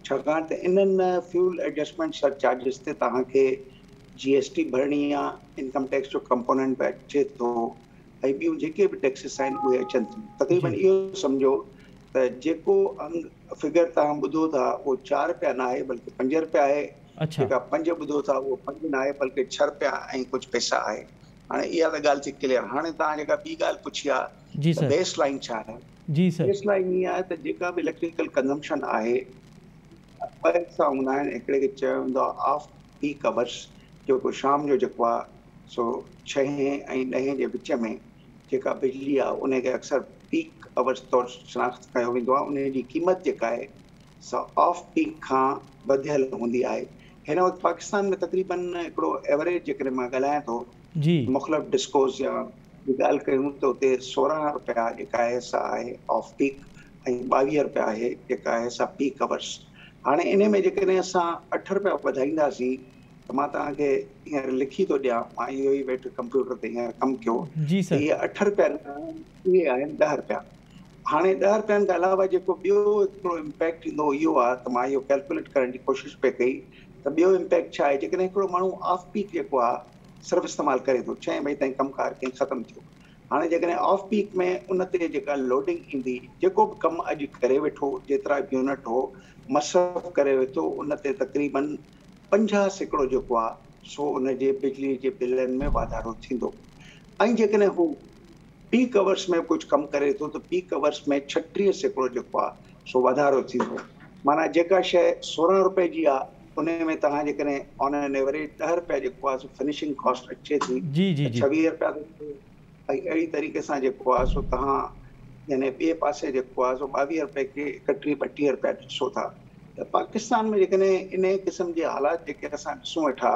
छाकाणि त इन्हनि फ्यूल एडजस्टमेंट सरचार्जिस ते तव्हांखे GST भरणी आहे, इनकम टैक्स जो कंपोनेंट बि अचे थो ऐं ॿियूं जेके बि टैक्सिस आहिनि उहे अचनि थियूं। तक़रीबन इहो सम्झो त जेको फिगर तव्हां ॿुधो था उहो 4 रुपया न आहे बल्कि 5 रुपया आहे। जेका 5 ॿुधो था उहो 5 न आहे बल्कि 6 रुपया ऐं कुझु पैसा आहे। हाणे इहा त ॻाल्हि थी क्लियर। हाणे तव्हां जेका ॿी ॻाल्हि पुछी आहे बेस लाइन छा आहे? बेस लाइन इहा आहे त जेका बि इलेक्ट्रिकल कंजम्पशन आहे ॿ हिसा हूंदा आहिनि। हिकिड़े खे चयो वेंदो आहे ऑफ पीक अवर्स जेको शाम जो जेको आहे सो 6 ऐं 10 जे विच में जेका बिजली आहे उनखे अक्सर पीक अवर्स तौरु शनाख़्त कयो वेंदो आहे। उन जी क़ीमत जेका आहे सा ऑफ पीक खां वधियल हूंदी आहे। हिन वक़्तु पाकिस्तान में तक़रीबन हिकिड़ो एवरेज जेकॾहिं मां ॻाल्हायां थो मुख़्तलिफ़ डिस्कोस या ॻाल्हि कयूं त उते 16 रुपया जेका आहे सा आहे ऑफ पीक ऐं 22 रुपया आहे जेका आहे सा पीक अवर्स। हाणे इन में जेकॾहिं असां 8 रुपया वधाईंदासीं त मां तव्हांखे हींअर लिखी थो ॾियां, मां इहो ई वेठो कंप्यूटर ते हींअर कमु कयो। इहे 8 रुपया इहे आहिनि 10 रुपया। हाणे 10 रुपयनि खां अलावा जेको ॿियो हिकिड़ो इम्पैक्ट ईंदो इहो आहे त मां इहो कैलकुलेट करण जी कोशिशि पे कई त ॿियो इम्पैक्ट छा आहे। जेकॾहिं हिकिड़ो माण्हू ऑफ पीक जेको आहे सिर्फ़ु इस्तेमालु करे थो 6 बजे ताईं कमुकारु कयईं ख़तमु थियो। हाणे जेकॾहिं ऑफ पीक में उन ते जेका लोडिंग ईंदी जेको बि कमु अॼु करे वेठो जेतिरा बि यूनिट हो मसरफ़ करे वेठो उन ते तक़रीबन 50% जेको आहे सो उन जे बिजली जे बिलनि में वाधारो थींदो। ऐं जेकॾहिं हू पीक अवर्स में कुझु कमु करे थो त पीक अवर्स में 36% जेको आहे सो वाधारो थींदो। माना जेका शइ 16 रुपए जी आहे उन में तव्हां जेकॾहिं ऑन एन एवरेज 10 रुपया जेको आहे सो फिनिशिंग कॉस्ट अचे थी, 26 रुपया थो थिए। ऐं अहिड़ी तरीक़े सां जेको आहे सो तव्हां यानी ॿिए पासे जेको आहे सो 22 रुपए खे 31-32 रुपया ॾिसो था। त पाकिस्तान में जेकॾहिं इन क़िस्म जे हालात जेके असां ॾिसूं वेठा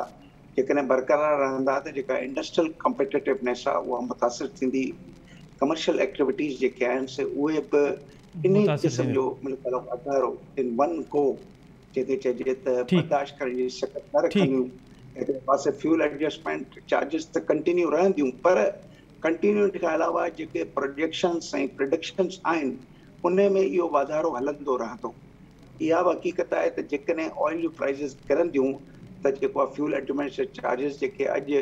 जेकॾहिं बरक़रार रहंदा त जेका इंडस्ट्रियल कॉम्पिटिटिवनेस आहे उहा मुतासिर थींदी। कमर्शियल एक्टिविटीज़ जेके आहिनि से उहे बि इन क़िस्म जो मिलकियल वाधारो इन वन गो जेके चइजे त बर्दाश्त करण जी सकत न रखंदियूं। हिकिड़े पासे फ्यूल एडजस्टमेंट चार्जिस त कंटिन्यू रहंदियूं, पर कंटिन्यूटी खां अलावा जेके प्रोजेक्शन्स ऐं प्रिडिक्शन्स आहिनि उन में इहो वाधारो हलंदो रहंदो। इहा हक़ीक़त आहे त जेकॾहिं ऑयल जूं प्राइसिस किरंदियूं त जेको आहे फ्यूल एडजस्टमेंट चार्जिस जेके अॼु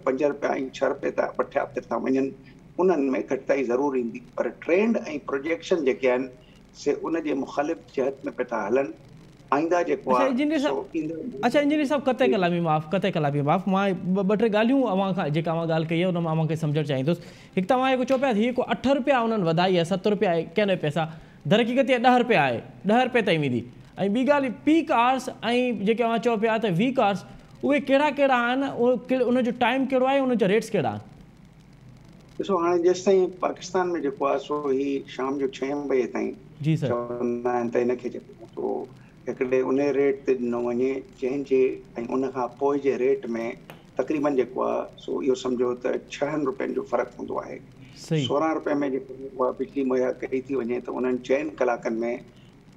5 रुपया ऐं 6 रुपए था पुठियां था वञनि उन्हनि में घटिताई ज़रूरु ईंदी, पर ट्रेंड ऐं प्रोजेक्शन जेके आहिनि से उन जे मुख़ालिफ़ जहत में पिया था हलनि। आईंदा जेको आहे अच्छा इंजीनियर साहब कते कलामी माफ़ मां ॿ टे ॻाल्हियूं अवां खां जेका अवां ॻाल्हि कई आहे उन मां मूंखे सम्झणु चाहींदुसि। हिकु तव्हां जेको चओ पिया हीअ को 8 रुपया उन्हनि वधाई आहे, 7 रुपया कंहिं पैसा दरहक़ीक़त 10 रुपया आहे, 10 रुपए ताईं वेंदी। ऐं ॿी ॻाल्हि पीक आवर्स ऐं जेके अवां चओ पिया त वीक आवर्स उहे कहिड़ा कहिड़ा आहिनि, उनजो टाइम कहिड़ो आहे, उनजा रेट्स कहिड़ा आहिनि? ॾिसो हाणे जेसिताईं पाकिस्तान में जेको आहे सो ही शाम जो 6 बजे ताईं जी सर चवंदा आहिनि त हिनखे जेको सो हिकिड़े उन रेट ते ॾिनो वञे जंहिंजे ऐं उन खां पोइ जे रेट में तक़रीबन जेको आहे सो इहो सम्झो त 6 रुपयनि जो फ़र्क़ु हूंदो आहे। 16 रुपए में जेको उहा बिजली मुहैया कई थी वञे त उन्हनि 6 कलाकनि में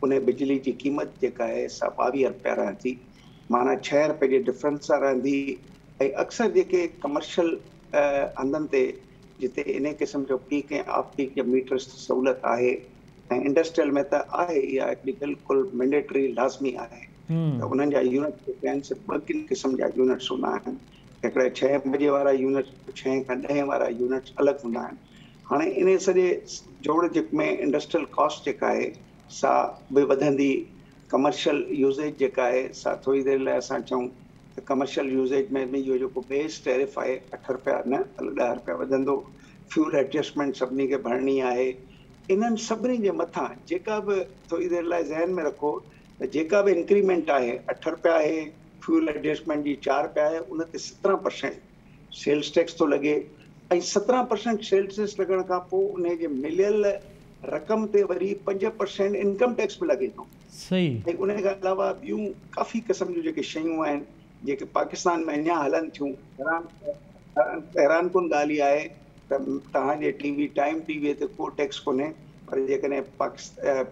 उन बिजली जी क़ीमत जेका आहे सा 22 रुपया रहंदी, माना 6 रुपए जी डिफरेंस सां रहंदी। ऐं अक्सर जेके कमर्शियल हंधनि ते जिते इन क़िस्म जो पीक ऐं ऑफ पीक जो मीटर सहूलियत आहे ऐं इंडस्ट्रियल में त आहे इहा हिकिड़ी बिल्कुलु मैंडेटरी लाज़मी आहे त उन्हनि जा यूनिट जेके आहिनि से 2 क़िस्म जा यूनिट्स हूंदा आहिनि। हिकिड़े 6 बजे वारा यूनिट, 6 खां 10 वारा यूनिट्स अलॻि हूंदा आहिनि। हाणे इन सॼे जोड़ में इंडस्ट्रियल कॉस्ट जेका आहे सा बि वधंदी, कमर्शियल यूज़ेज जेका आहे सा थोरी देरि लाइ असां चऊं त कमर्शियल यूज़ेज में बि इहो जेको बेस टैरिफ आहे 8 रुपया न 10 रुपया वधंदो। फ्यूल एडजस्टमेंट सभिनी खे भरणी आहे। इन्हनि सभिनी जे मथां जेका बि थोरी देरि लाइ ज़हन में रखो त जेका बि इंक्रीमेंट आहे 8 रुपया आहे, फ्यूल एडजस्टमेंट जी 4 रुपया आहे, उन ते 17% सेल्स टैक्स थो लॻे ऐं 17% सेल्स टैक्स लॻण खां पोइ उन जे मिलियल रक़म ते वरी 5% इनकम टैक्स बि लॻे थो। सही। ऐं उन खां अलावा ॿियूं काफ़ी क़िस्म जूं जेके शयूं आहिनि जेके पाकिस्तान में अञा हलनि थियूं, हैरान कुन ॻाल्हि इहा आहे त तव्हांजे टाइम टीवीअ ते को टैक्स कोन्हे, पर जेकॾहिं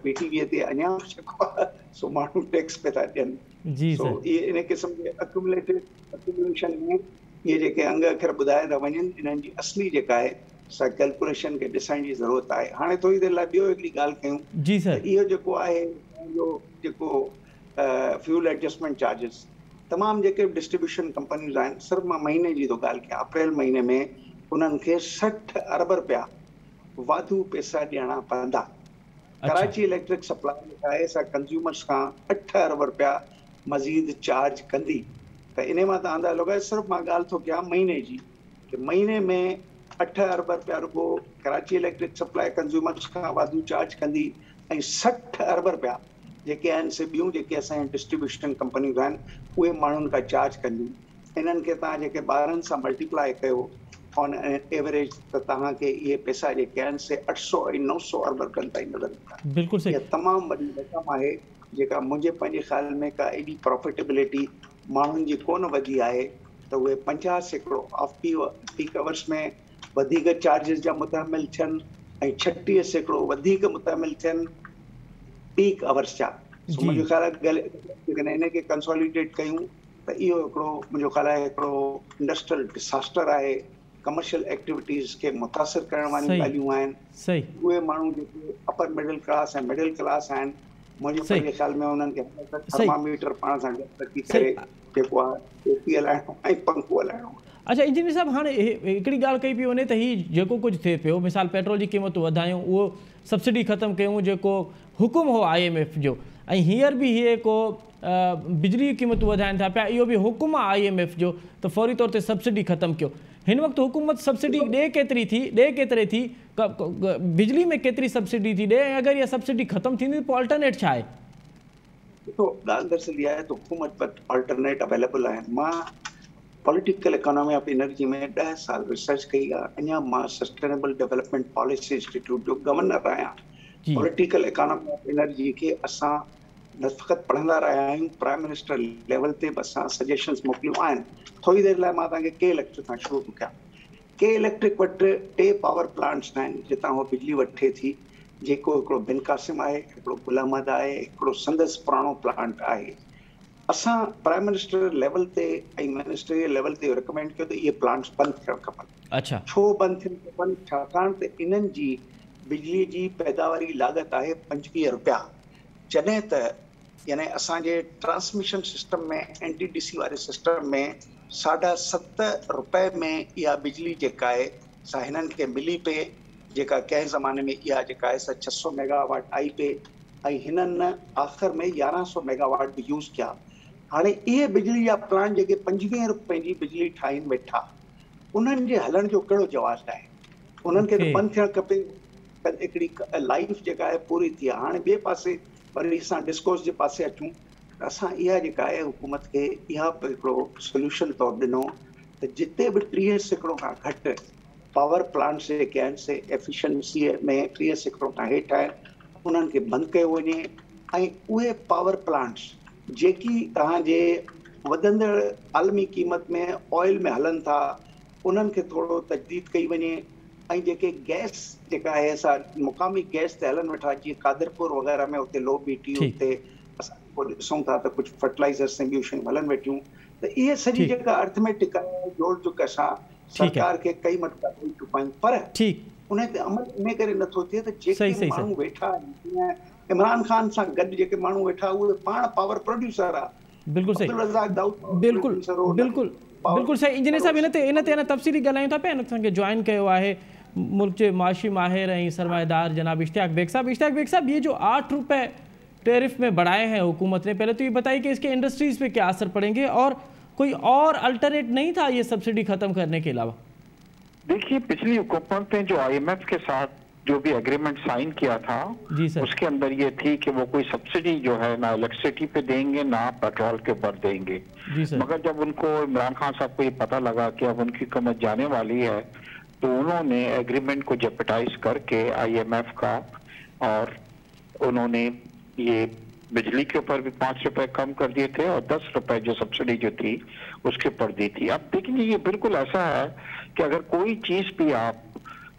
PTV ते अञा जेको आहे सो माण्हू टैक्स पे था ॾियनि। सो इहे इन क़िस्म जे एक्यूमुलेशन में इहे जेके अंग अखर ॿुधाए था वञनि इन्हनि जी असली जेका आहे सा कैलकुलेशन खे ॾिसण जी ज़रूरत आहे। हाणे थोरी देरि लाइ ॿियो हिकिड़ी ॻाल्हि कयूं जी सर। इहो जेको आहे इहो जेको फ्यूल एडजस्टमेंट चार्जिस तमामु जेके डिस्ट्रीब्यूशन कंपनीज़ आहिनि, सिर्फ़ु मां महीने जी थो ॻाल्हि कयां, अप्रैल महीने में उन्हनि खे 60 अरब रुपया वाधू पैसा ॾियणा पवंदा। कराची इलेक्ट्रिक सप्लाई जेका आहे सा कंज्यूमर्स खां 8 अरब रुपया मज़ीद चार्ज कंदी। त इन मां तव्हां अंदाज़ो लॻाए, सिर्फ़ु मां ॻाल्हि थो कयां महीने जी, कि महीने में 8 अरब रुपया रुगो कराची इलेक्ट्रिक सप्लाई कंज्यूमर्स खां वाधू चार्ज कंदी ऐं 60 अरब रुपया जेके आहिनि से ॿियूं जेके असांजी डिस्ट्रीब्यूशन कंपनियूं आहिनि उहे माण्हुनि खां चार्ज कंदियूं। इन्हनि खे तव्हां जेके 12 सां मल्टीप्लाई कयो ऑन एवरेज त तव्हांखे इहे पैसा जेके आहिनि से 800 ऐं 900 अरब रुपयनि ताईं मिलनि था। बिल्कुलु सही। इहा तमामु वॾी रक़म आहे जेका मुंहिंजे पंहिंजे ख़्याल में का एॾी प्रॉफिटेबिलिटी माण्हुनि जी कोन वधी आहे त उहे 50% ऑफ पीक अवर्स में वधीक चार्जिस जा मुतहमिल थियनि ऐं 36% वधीक मुतहमिल थियनि पीक अवर्स जा। मुंहिंजो ख़्याल आहे जेकॾहिं इनखे कंसोलिडेट कयूं त इहो हिकिड़ो मुंहिंजो ख़्याल आहे हिकिड़ो इंडस्ट्रियल डिसास्टर आहे। कमर्शियल एक्टिविटीज़ खे मुतासिर करण वारियूं ॻाल्हियूं आहिनि। उहे माण्हू जेके अपर मिडिल क्लास ऐं मिडिल क्लास आहिनि, मुंहिंजे पंहिंजे ख़्याल में उन्हनि खे थर्मामीटर पाण सां गॾु रखी करे जेको आहे AC हलाइणो ऐं पंखो हलाइणो अच्छा इंजीनियर साहब, हाँ हिकिड़ी ॻाल्हि कई पई वञे त हीउ जेको कुझु थिए पियो, मिसाल पेट्रोल जी क़ीमतूं वधायूं, उहो सब्सिडी ख़तमु कयूं, जेको हुकुम हो IMF जो, ऐं हींअर बि इहे को बिजली जी क़ीमतूं वधाइनि था पिया, इहो बि हुकुम आहे IMF जो, त फौरी तौर ते सब्सिडी ख़तमु कयो। हिन वक़्तु हुकूमत सब्सिडी ॾे केतिरे थी, बिजली में केतिरी सब्सिडी थी ॾे, ऐं अगरि इहा सब्सिडी ख़तमु थींदी त पोइ अल्टरनेट छा आहे? ॾिसो ॻाल्हि दरअसल इहा आहे त हुकूमत वटि अल्टरनेट अवेलेबल आहिनि। मां पॉलिटिकल इकोनॉमी ऑफ एनर्जी में 10 साल रिसर्च कई आहे। अञा मां सस्टेनेबल डेवलपमेंट पॉलिसी इंस्टीट्यूट जो गवर्नर आहियां। पॉलिटिकल इकोनॉमी ऑफ एनर्जी खे असां न फ़क़ति पढ़ंदा रहिया आहियूं, प्राइम मिनिस्टर लेवल ते बि असां सजेशन्स मोकिलियूं आहिनि। थोरी देरि लाइ मां तव्हांखे के इलेक्ट्रिक खां शुरू कयां। के इलेक्ट्रिक वटि 2 पावर प्लांट्स आहिनि जितां उहो बिजली वठे थी, जेको हिकिड़ो बिन क़ासिम आहे, हिकिड़ो गुल अहमद आहे, हिकिड़ो संदसि पुराणो प्लांट आहे। असां प्राइम मिनिस्टर लेवल ते ऐं मिनिस्ट्रियल लेवल ते रिकमेंड कयो त इहे प्लांट्स बंदि थियणु खपनि। अच्छा, छो बंदि थियणु खपनि? छाकाणि त इन्हनि जी बिजलीअ जी पैदावारी लाॻत आहे 25 रुपया, जॾहिं त यानी असांजे ट्रांसमिशन सिस्टम में NTDC वारे सिस्टम में 7.5 रुपए में इहा बिजली जेका आहे सा हिननि खे मिली पे, जेका कंहिं ज़माने में इहा जेका आहे 600 मेगावाट आई पे, ऐं हिननि आख़िर में 1100 मेगावाट बि यूज़ कया। हाणे इहे बिजली जा प्लांट जेके 25 रुपए जी बिजली ठाहिनि वेठा, उन्हनि जे हलण जो कहिड़ो जवाज़ आहे? उन्हनि खे त बंदि थियणु खपे, हिकिड़ी लाइफ जेका आहे पूरी थी आहे। हाणे ॿिए पासे वरी असां डिस्कोर्स जे पासे अचूं त असां इहा जेका आहे हुकूमत खे इहा बि हिकिड़ो सोल्यूशन तौरु ॾिनो त जिते बि 30 सैकड़ो खां घटि पावर प्लांट्स जेके आहिनि से एफिशिएंसीअ में 30 सैकड़ो खां हेठि आहिनि, उन्हनि खे बंदि कयो वञे। ऐं उहे पावर प्लांट्स जेकी तव्हांजे वधंदड़ आलमी क़ीमत में ऑयल में हलनि था, उन्हनि खे थोरो तजदीद कई वञे। ऐं जेके गैस जेका आहे असां मुक़ामी गैस ते हलनि वेठा, जीअं कादरपुर वग़ैरह में उते लो बीटी, उते असां पोइ ॾिसूं था त कुझु फर्टिलाइज़र्स ऐं ॿियूं शयूं हलनि वेठियूं, त इहे सॼी जेका अर्थमेटिक आहे जोड़ चुक असां सरकार खे कई मटका ॾेई चुका आहियूं, पर उन ते अमल इन करे नथो थिए त जेके माण्हू वेठा आहिनि, इमरान ख़ान सां गॾु जेके माण्हू वेठा उहे पाण पावर प्रोड्यूसर आहे। बिल्कुलु सही, बिल्कुलु सही। इंजीनियर साहब, इन ते तफ़सीली ॻाल्हायूं था पिया। इन असांखे जॉइन कयो आहे मुल्क जे माशी माहिर ऐं सरमाएदार जनाब इश्तियाक बेग साहब। इश्तियाक बेग साहब, ये जो 8 रुपए टैरिफ में बढ़ाए हैं हुकूमत ने, पहले तो ये बताइए कि इसके इंडस्ट्रीज़ पे क्या असर पड़ेंगे, और कोई और अल्टरनेट नहीं था ये सब्सिडी ख़त्म करने के अलावा? देखिए, पिछली हुकूमत ने जो IMF के साथ जो भी एग्रीमेंट साइन किया था, उसके अंदर ये थी कि वो कोई सब्सिडी जो है ना इलेक्ट्रिसिटी पे देंगे ना पेट्रोल के ऊपर देंगे। मगर जब उनको इमरान खान साहब को ये पता लगा कि अब उनकी हुकूमत जाने वाली है, तो उन्होंने एग्रीमेंट को जेपटाइज करके IMF का, और उन्होंने ये बिजली के ऊपर भी 5 रुपए कम कर दिए थे और 10 रुपए जो सब्सिडी जो थी उसके ऊपर दी थी। अब देखिए, ये बिल्कुल ऐसा है कि अगर कोई चीज भी आप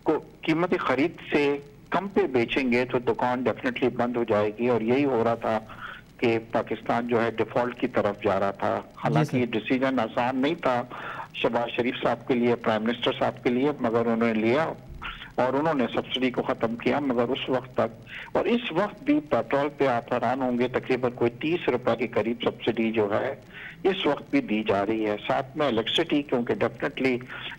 को कीमत खरीद से कम पे बेचेंगे तो दुकान डेफिनेटली बंद हो जाएगी, और यही हो रहा था कि पाकिस्तान जो है डिफॉल्ट की तरफ जा रहा था। हालांकि ये डिसीजन आसान नहीं था शहबाज शरीफ साहब के लिए, प्राइम मिनिस्टर साहब के लिए, मगर उन्होंने लिया और उन्होंने सब्सिडी को खत्म किया। मगर उस वक्त तक, और इस वक्त भी पेट्रोल पे आप हैरान होंगे, तकरीबन कोई 30 रुपए के करीब सब्सिडी जो है इस वक्त भी दी जा रही है। साथ में इलेक्ट्रिसिटी, क्योंकि डेफिनेटली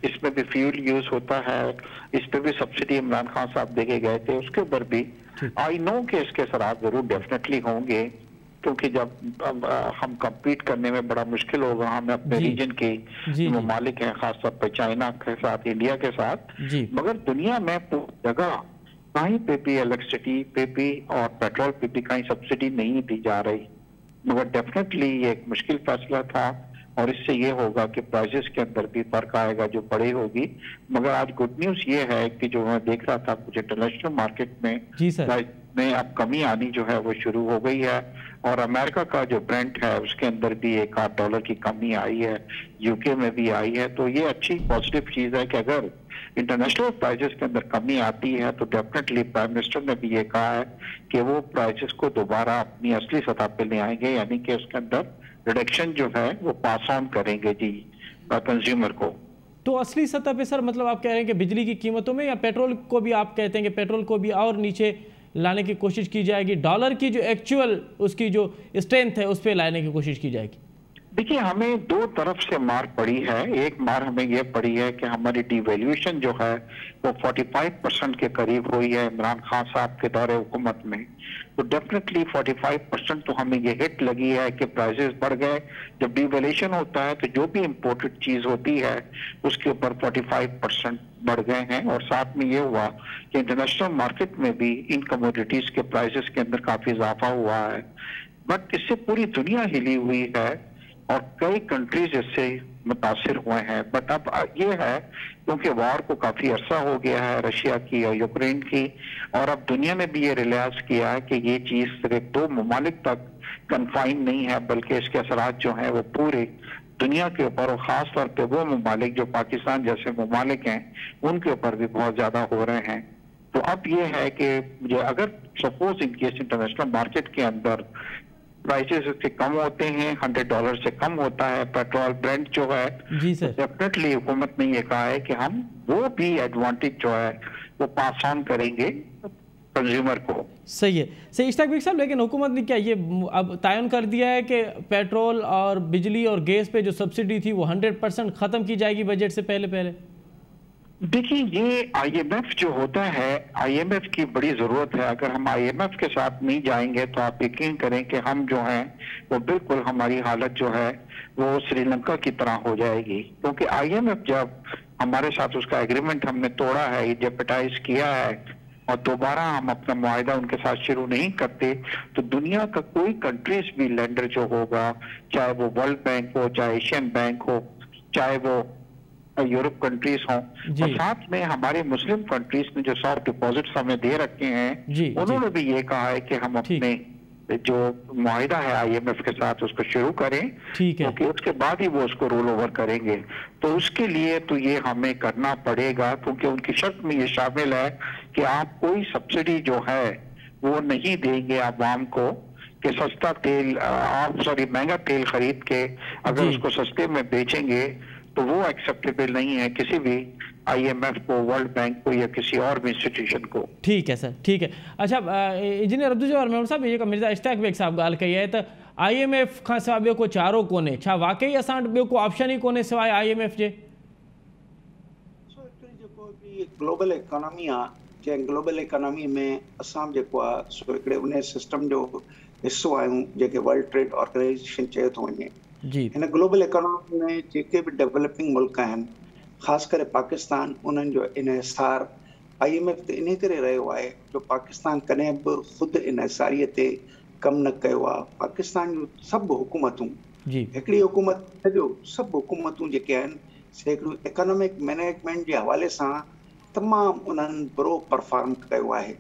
इसमें भी फ्यूल यूज होता है, इस पे भी सब्सिडी इमरान खान साहब देके गए थे, उसके ऊपर भी आई नो कि इसके असरात जरूर डेफिनेटली होंगे, क्योंकि जब हम कम्पीट करने में बड़ा मुश्किल होगा, हमें अपने रीजन के ममालिक हैं, खासतौर पर चाइना के साथ, इंडिया के साथ, मगर दुनिया में जगह कहीं पे भी इलेक्ट्रिसिटी पे भी और पेट्रोल पे भी कहीं सब्सिडी नहीं दी जा रही। मगर डेफिनेटली ये एक मुश्किल फैसला था, और इससे ये होगा कि प्राइसेस के अंदर भी फर्क आएगा, जो बड़ी होगी। मगर आज गुड न्यूज ये है कि जो मैं देख रहा था कुछ इंटरनेशनल मार्केट में प्राइस में अब कमी आनी जो है वो शुरू हो गई है, और अमेरिका का जो ब्रेंट है उसके अंदर भी $1-8 की कमी आई है, यूके में भी आई है। तो ये अच्छी पॉजिटिव चीज है कि अगर इंटरनेशनल प्राइसेस के अंदर कमी आती है तो डेफिनेटली प्राइम मिनिस्टर ने भी ये कहा है कि वो प्राइसेस को दोबारा अपनी असली सतह पे ले आएंगे, यानी कि उसके अंदर रिडक्शन जो है वो पास ऑन करेंगे जी कंज्यूमर को। तो असली सतह पे सर, मतलब आप कह रहे हैं कि बिजली की कीमतों में, या पेट्रोल को भी आप कहते हैं कि पेट्रोल को भी और नीचे लाने की कोशिश की जाएगी, डॉलर की जो एक्चुअल उसकी जो स्ट्रेंथ है उस पर लाने की कोशिश की जाएगी? देखिए, हमें दो तरफ से मार पड़ी है। एक मार हमें ये पड़ी है कि हमारी डिवैल्यूएशन जो है वो 45% के करीब हुई है इमरान खान साहब के दौरे हुकूमत में। तो डेफिनेटली 45% तो हमें ये हिट लगी है कि प्राइसेस बढ़ गए। जब डिवैल्यूएशन होता है तो जो भी इंपोर्टेड चीज होती है उसके ऊपर 45% बढ़ गए हैं। और साथ में ये हुआ कि इंटरनेशनल मार्केट में भी इन कमोडिटीज के प्राइसेस के अंदर काफी इजाफा हुआ है। बट इससे पूरी दुनिया हिली हुई है और कई कंट्रीज इससे मुतासिर हुए हैं। बट अब ये है क्योंकि वार को काफी अरसा हो गया है रशिया की और यूक्रेन की, और अब दुनिया ने भी ये रियलाइज किया है कि ये चीज सिर्फ दो ममालिक तक कन्फाइन नहीं है, बल्कि इसके असरात जो हैं वो पूरे दुनिया के ऊपर और खास तौर पे वो ममालिक जो पाकिस्तान जैसे ममालिक हैं उनके ऊपर भी बहुत ज्यादा हो रहे हैं। तो अब ये है कि अगर suppose in case international market के अंदर प्राइसेस इससे कम होते हैं, $100 से कम होता है पेट्रोल ब्रेंट जो है, जी सर, डेफिनेटली हुकूमत ने ये कहा है कि हम वो भी एडवांटेज जो है वो पास ऑन करेंगे कंज्यूमर को। सही है, सही इश्ताक बेग साहब। लेकिन हुकूमत ने क्या ये अब तयन कर दिया है कि पेट्रोल और बिजली और गैस पे जो सब्सिडी थी वो 100% ख़त्म की जाएगी बजट से पहले पहले? देखिए, ये IMF जो होता है, IMF की बड़ी जरूरत है। अगर हम IMF के साथ नहीं जाएंगे तो आप यकीन करें कि हम जो हैं वो बिल्कुल हमारी हालत जो है वो श्रीलंका की तरह हो जाएगी। क्योंकि IMF जब हमारे साथ उसका एग्रीमेंट हमने तोड़ा है, जेपटाइज किया है और दोबारा हम अपना मुआहदा उनके साथ शुरू नहीं करते, तो दुनिया का कोई कंट्रीज भी लेंडर जो होगा, चाहे वो वर्ल्ड बैंक हो, चाहे एशियन बैंक हो, चाहे वो यूरोप कंट्रीज हों, और साथ में हमारे मुस्लिम कंट्रीज ने जो सॉफ्ट डिपॉजिट्स हमें दे रखे हैं, उन्होंने भी ये कहा है कि हम अपने जो मुआहिदा है IMF के साथ उसको शुरू करें, क्योंकि उसके बाद ही वो उसको रोल ओवर करेंगे। तो उसके लिए तो ये हमें करना पड़ेगा, क्योंकि उनकी शर्त में ये शामिल है कि आप कोई सब्सिडी जो है वो नहीं देंगे आवाम को, कि सस्ता तेल आप महंगा तेल खरीद के अगर उसको सस्ते में बेचेंगे तो वो एक्सेप्टेबल नहीं है किसी भी IMF को, वर्ल्ड बैंक को या किसी और भी इंस्टीट्यूशन को। ठीक है सर, ठीक है। अच्छा, इंजीनियर अब्दुल मेमन साहब, ये मिर्ज़ा इश्ताक बेग साहब ॻाल्हि कई आहे त IMF खां सवाइ ॿियो को चारो कोन्हे, छा वाकई असां वटि ॿियो को ऑप्शन ई कोन्हे सवाइ IMF जे? जेको बि ग्लोबल इकोनॉमी आहे, जंहिं ग्लोबल इकोनॉमी में असां जेको आहे सो हिकिड़े उन सिस्टम जो हिसो आहियूं जेके वर्ल्ड ट्रेड ऑर्गेनाइजेशन चयो थो वञे। हिन ग्लोबल इकोनॉमी में जेके भी डेवलपिंग मुल्क आहिनि, ख़ासि करे पाकिस्तान, उन्हनि जो इन्हिसार IMF ते इन करे रहियो आहे जो पाकिस्तान कॾहिं बि ख़ुदि इन्हिसारीअ ते कमु न कयो आहे। पाकिस्तान जूं सभु हुकूमतूं, हिकिड़ी हुकूमत सॼो सभु हुकूमतूं जेके आहिनि से हिकिड़ो इकोनॉमिक मैनेजमेंट जे हवाले सां तमामु उन्हनि बुरो परफॉर्म कयो आहे।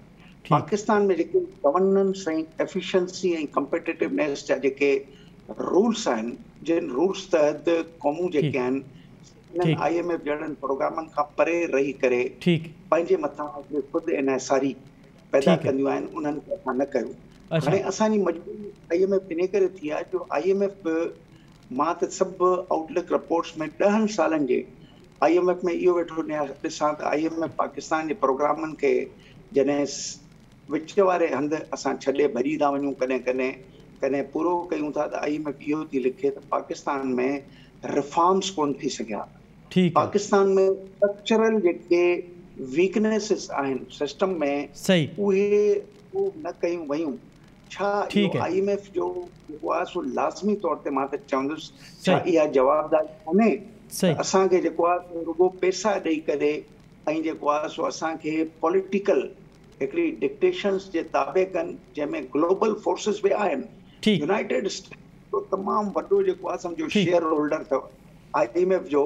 पाकिस्तान में जेके गवर्नेंस ऐं एफिशिएंसी ऐं कम्पिटिटिवनेस जा जेके रूल्स आहिनि, जिन रूल्स तहत क़ौमूं जेके आहिनि IMF जहिड़नि प्रोग्रामनि खां परे रही करे पंहिंजे मथां ख़ुदि इन्हिसारी पैदा कंदियूं आहिनि, उन्हनि खे असां न कयो। हाणे असांजी मजबूरी IMF इन करे थी आहे जो IMF मां त सभु आउटलुक रिपोर्ट्स में 10 सालनि जे IMF में इहो वेठो ॾिसां त IMF पाकिस्तान जे प्रोग्रामनि खे जॾहिं विच वारे हंधि असां छॾे भॼी था वञूं, कॾहिं पूरो कयूं था, त IMF इहो थी लिखे त पाकिस्तान में रिफॉर्म्स कोन थी सघिया। पाकिस्तान में स्ट्रक्चरल जेके वीकनेसेस आहिनि सिस्टम में, उहे न कयूं वयूं। छा IMF जो जेको आहे सो लाज़मी तौर ते मां त चवंदुसि छा इहा जवाबदारी कोन्हे असांखे जेको आहे रुगो पैसा ॾेई करे ऐं जेको आहे सो असांखे पॉलिटिकल हिकिड़ी डिक्टेशंस जे ताबे कनि, जंहिंमें ग्लोबल फोर्सिस बि आहिनि। यूनाइटेड स्टेट्स जो तमामु वॾो जेको आहे सम्झो शेयर होल्डर अथव IMF जो।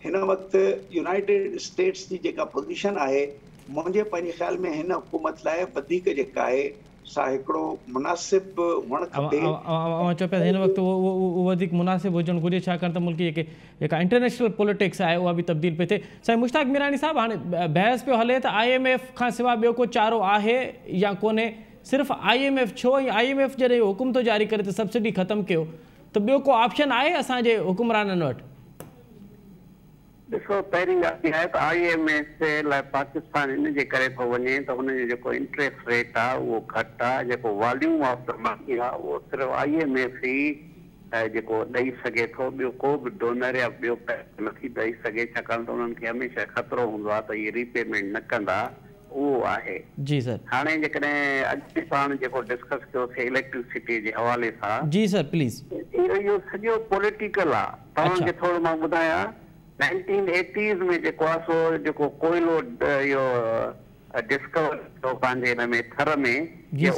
हिन वक़्तु यूनाइटेड स्टेट्स जी जेका पोज़ीशन आहे, मुंहिंजे पंहिंजे ख़्याल में हिन हुकूमत लाइ वधीक जेका आहे सा हिकिड़ो मुनासिब हुअणु खपे। चओ पिया हिन वक़्तु उहो वधीक मुनासिब हुजणु घुरिजे, छाकाणि त मुल्क जी जेका इंटरनेशनल पॉलिटिक्स आहे उहा बि तब्दील पई थिए। साईं मुश्ताक मीरानी साहब, हाणे बहस पियो हले त IMF खां सवाइ ॿियो को चारो आहे या कोन्हे, सिर्फ़ु IMF छो? ऐं IMF जॾहिं हुकुम थो जारी करे त सब्सिडी ख़तमु कयो, त ॿियो को ऑप्शन आहे असांजे हुकुमराननि वटि? ॾिसो, पहिरीं ॻाल्हि आहे त IMF लाइ पाकिस्तान इन जे करे थो वञे त हुनजो जेको इंट्रस्ट रेट आहे उहो घटि आहे, जेको वॉल्यूम ऑफ द मनी आहे उहो सिर्फ़ु IMF ई जेको ॾेई सघे थो, ॿियो को बि डोनर या ॿियो पैसो नथी ॾेई सघे, छाकाणि त उन्हनि खे हमेशह ख़तरो हूंदो आहे त इहे रीपेमेंट न कंदा। उहो आहे जी सर। हाणे जेकॾहिं अॼु पाण जेको डिस्कस कयोसीं इलेक्ट्रिसिटी जे हवाले सां, जी सर प्लीज़, इहो सॼो पॉलिटिकल आहे। तव्हांखे थोरो मां ॿुधायां, 1980s में जेको आहे सो जेको कोयलो इहो डिस्कवर थियो पंहिंजे हिन में थर में,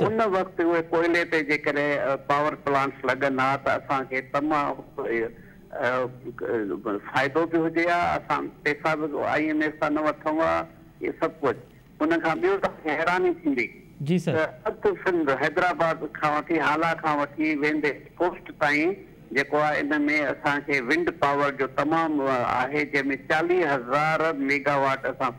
उन वक़्तु उहे कोयले ते जेकॾहिं पावर प्लांट्स लॻनि हा त असांखे तमामु फ़ाइदो बि हुजे हा, असां पैसा बि IMF सां न वठूं हा, इहे सभु कुझु। उन खां ॿियो तव्हांखे हैरानी थींदी त अधु सिंध हैदराबाद खां वठी हाला खां वठी वेंदे कोस्ट ताईं जेको आहे इन में असांखे विंड पावर जो तमामु आहे, जंहिंमें 40,000 मेगावाट असां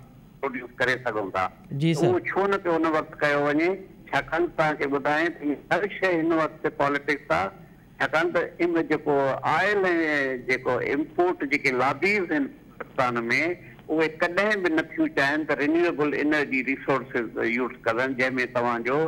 प्रोड्यूस करे सघूं था। उहो छो न पियो उन वक़्तु कयो वञे, छाकाणि तव्हांखे ॿुधायां त हर शइ हिन वक़्तु पॉलिटिक्स आहे। छाकाणि त इन जेको ऑयल ऐं जेको इम्पोर्ट जेके लॉबीज़ आहिनि पाकिस्तान में, उहे कॾहिं बि नथियूं चाहिनि त रिन्यूएबल एनर्जी रिसोर्सिस यूज़ कनि, जंहिंमें तव्हांजो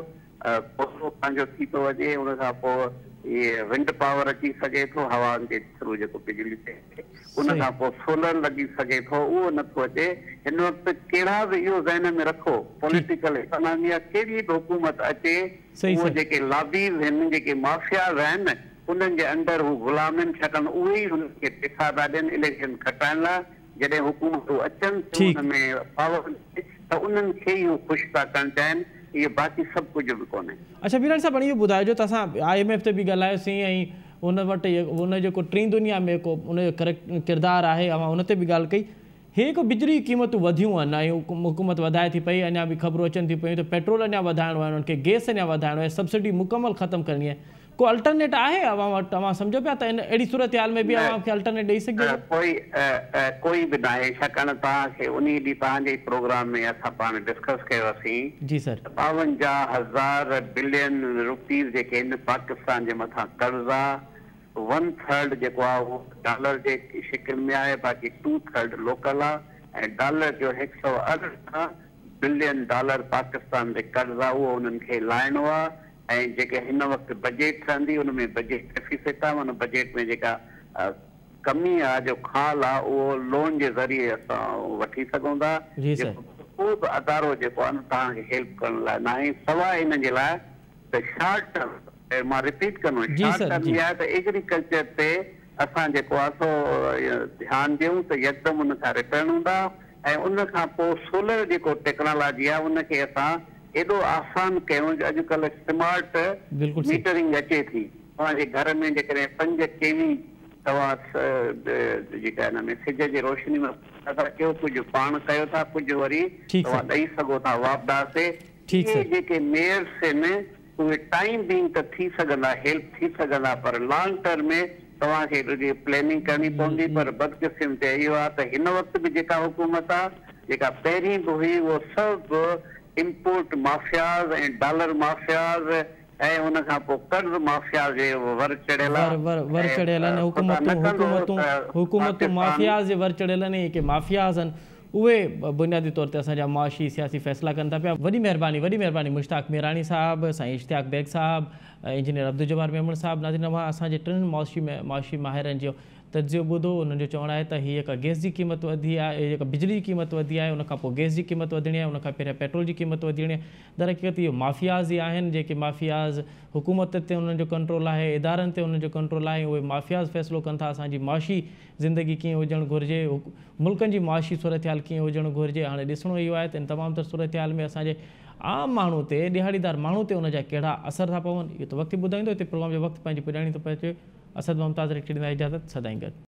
कोयलो पंहिंजो थी थो वञे, उन खां पोइ इहे विंड पावर अची सघे थो, हवा जे थ्रू जेको बिजली थिए, उन खां पोइ सोलर लॻी सघे थो, उहो नथो अचे। हिन वक़्तु कहिड़ा बि इहो ज़हन में रखो, पॉलिटिकल इकोनॉमी कहिड़ी बि हुकूमत अचे, उहे जेके लॉबीज़ आहिनि, जेके माफ़ियाज़ आहिनि, उन्हनि जे अंदरि हू ग़ुलाम आहिनि, छाकाणि उहे ई हुननि खे पैसा था ॾियनि इलेक्शन खटाइण लाइ। जॾहिं हुकूमतूं अचनि हुन में पावर त उन्हनि खे ई हू ख़ुशि था करणु चाहिनि, इहे बाक़ी सभु कुझु बि कोन्हे। अच्छा वीरान साहब, हाणे इहो ॿुधाइजो त असां IMF ते बि ॻाल्हायोसीं ऐं उन वटि उन जेको टीं दुनिया में को उनजो किरदारु आहे, अवां उन ते बि ॻाल्हि कई। हे को बिजली क़ीमतूं वधियूं आहिनि ऐं हुकूमत वधाए थी पई, अञा बि ख़बरूं अचनि थी पियूं त पेट्रोल अञा वधाइणो आहे, उन्हनि खे गैस अञा वधाइणो आहे, सब्सिडी मुकमल ख़तमु करणी आहे। को अल्टरनेट आहे अवां वटि? तव्हां सम्झो पिया त इन अहिड़ी सूरत हाल में बि अवां खे अल्टरनेट ॾेई सघिजे? कोई बि न आहे, छाकाणि तव्हांखे उन ॾींहुं तव्हांजे प्रोग्राम में असां पाण डिस्कस कयोसीं। जी सर। 52,000 बिलियन रुपीज़ जेके आहिनि पाकिस्तान जे मथां कर्ज़ आहे, 1/3 जेको आहे उहो डॉलर जे शिकिल में आहे, बाक़ी 2/3 लोकल आहे, ऐं डॉलर जो 118 बिलियन डॉलर पाकिस्तान जे कर्ज़ आहे, उहो उन्हनि खे लाहिणो आहे। ऐं जेके हिन वक़्तु बजट ठहंदी उन में बजट डेफिसिट आहे, उन बजट में जेका कमी आहे, जो खाल आहे, उहो लोन जे ज़रिए असां वठी सघूं था। को बि अदारो जेको आहे न तव्हांखे हेल्प करण लाइ न आहे, सवाइ हिन जे लाइ त शॉर्ट टर्म, मां रिपीट कंदुमि, शॉर्ट टर्म इहा आहे त एग्रीकल्चर ते असां जेको आहे सो ध्यानु ॾियूं त यकदमि उन खां रिटर्न हूंदा, ऐं उन खां पोइ सोलर जेको टेक्नोलॉजी आहे उनखे असां एॾो आसान कयूं। अॼुकल्ह स्मार्ट मीटरिंग अचे थी, तव्हांजे घर में जेकॾहिं 5 kV तव्हां जेका हिन में सिज जी रोशनी में था कयो, कुझु पाण कयो था, कुझु वरी तव्हां ॾेई सघो था वापदा ते। इहे जेके मेयर्स आहिनि उहे टाइम बीइंग त थी सघंदा, हेल्प थी सघंदा, पर लॉन्ग टर्म में तव्हांखे प्लानिंग करणी पवंदी। पर बदकिस्मती इहो आहे त हिन वक़्तु बि जेका हुकूमत आहे, जेका पहिरीं बि हुई, उहो सभु इम्पोर्ट माफ़ियाज़ ऐं डॉलर माफ़ियाज़ ऐं उन खां पोइ कर्ज़ माफ़ियाज़ जे वर चढ़ियल आहिनि। हुकूमतूं माफ़ियाज़ जे वर चढ़ियल आहिनि, के माफ़ियाज़ आहिनि, उहे बुनियादी तौर ते असांजा माशी सियासी फ़ैसिला कनि था पिया। वॾी महिरबानी मुश्ताक मीरानी साहब, साईं इश्तियाक बेग साहब, इंजीनियर अब्दुल जब्बार मेमण साहब। नाज़रीन, अवां असांजे टिनि माशी माहिरनि जो तजियो ॿुधो। उन्हनि जो चवणु आहे त हीअ जेका गैस जी क़ीमत वधी आहे, जेका बिजली जी क़ीमत वधी आहे, उनखां पोइ गैस जी क़ीमत वधणी आहे, उनखां पहिरियों पेट्रोल जी क़ीमत वधणी आहे। दर हक़ीक़त इहो माफ़ियाज़ ई आहिनि, जेके माफ़ियाज़ हुकूमत ते उन्हनि जो कंट्रोल आहे, इदारनि ते उन्हनि जो कंट्रोल आहे, उहे माफ़ियाज़ फ़ैसिलो कनि था असांजी माशी ज़िंदगी कीअं हुजणु घुरिजे, मुल्कनि जी माशी सूरत हाल कीअं हुजणु घुरिजे। हाणे ॾिसणो इहो आहे त इन तमामु तर सूरत हाल में असांजे आम माण्हू ते, दिहाड़ीदार माण्हू ते उनजा कहिड़ा असर था पवनि, इहो त वक़्तु ॿुधाईंदो। हिते प्रोग्राम जो वक़्तु पंहिंजी पुॼाणी थो पहुचे। असद मुमताज़ ॾींदा इजाज़त, सदाईं गॾु।